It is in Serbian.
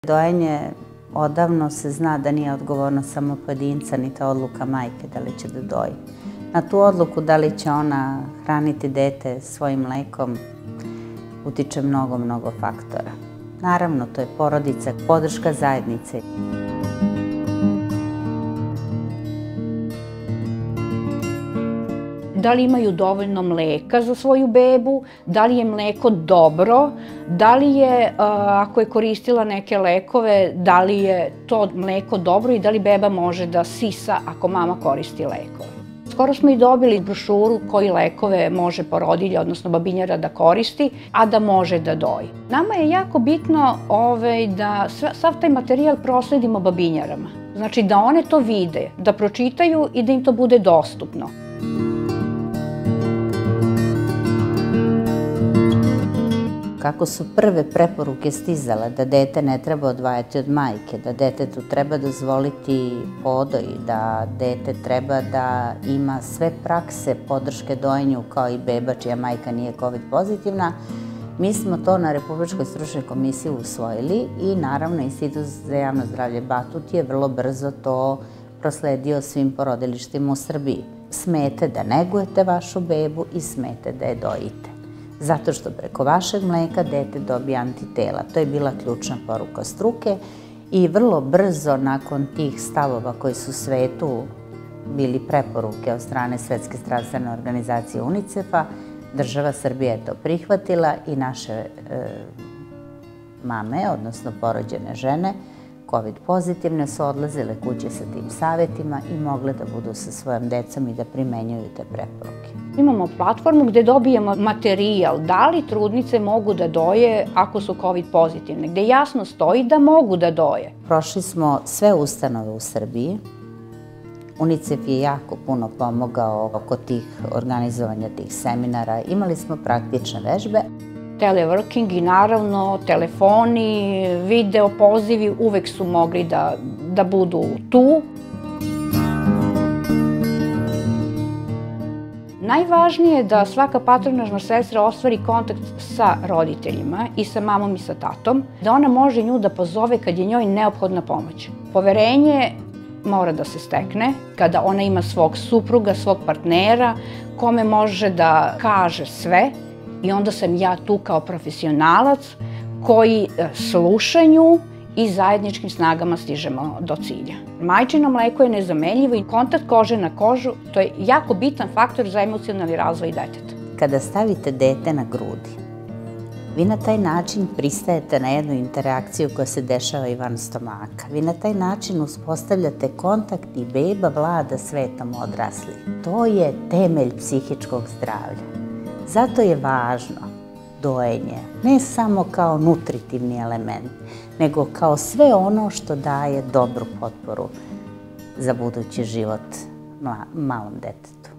Dojenje odavno se zna da nije odgovornost samo pojedinca, ni ta odluka majke da li će da doji. Na tu odluku da li će ona hraniti dete svojim mlekom utiče mnogo faktora. Naravno, to je porodica, podrška zajednice. Da li imaju dovoljno mleka za svoju bebu, da li je mleko dobro, da li je, ako je koristila neke lekove, da li je to mleko dobro i da li beba može da sisa ako mama koristi lekove. Skoro smo i dobili brošuru koji lekove može porodilja, odnosno babinjara da koristi, a da može da doji. Nama je jako bitno da sav taj materijal prosledimo babinjarama. Znači da one to vide, da pročitaju i da im to bude dostupno. Kako su prve preporuke stizale da dete ne treba odvajati od majke, da detetu treba dozvoliti podoj, da dete treba da ima sve prakse podrške dojenju kao i beba čija majka nije COVID pozitivna, mi smo to na Republičkoj stručnoj komisiji usvojili i naravno Institut za javno zdravlje Batut je vrlo brzo to prosledio svim porodilištima u Srbiji. Smete da negujete vašu bebu i smete da je dojite. Zato što preko vašeg mleka dete dobije antitela. To je bila ključna poruka struke i vrlo brzo nakon tih stavova koji su svetu bili preporuke od strane Svetske zdravstvene organizacije UNICEF-a, država Srbija je to prihvatila i naše mame, odnosno porođene žene, COVID pozitivne su odlazile kuće sa tim savjetima i mogle da budu sa svojom decom i da primenjuju te preporuke. Imamo platformu gde dobijemo materijal da li trudnice mogu da doje ako su COVID pozitivne, gde jasno stoji da mogu da doje. Prošli smo sve ustanove u Srbiji. UNICEF je jako puno pomogao oko tih organizovanja tih seminara. Imali smo praktične vežbe. Teleworking i naravno telefoni, video pozivi uvek su mogli da budu tu. Najvažnije je da svaka patronažna sestra ostvari kontakt sa roditeljima i sa mamom i sa tatom, da ona može nju da pozove kad je njoj neophodna pomoć. Poverenje mora da se stekne kada ona ima svog supruga, svog partnera, kome može da kaže sve. I onda sam ja tu kao profesionalac koji sluša nju i zajedničkim snagama stižemo do cilja. Majčino mleko je nezamenljivo i kontakt kože na kožu, to je jako bitan faktor za emocionalni razvoj deteta. Kada stavite dete na grudi, vi na taj način pristajete na jednu interakciju koja se dešava i van stomaka. Vi na taj način uspostavljate kontakt i beba vlada svetom odraslih. To je temelj psihičkog zdravlja. Zato je važno dojenje, ne samo kao nutritivni element, nego kao sve ono što daje dobru potporu za budući život malom detetu.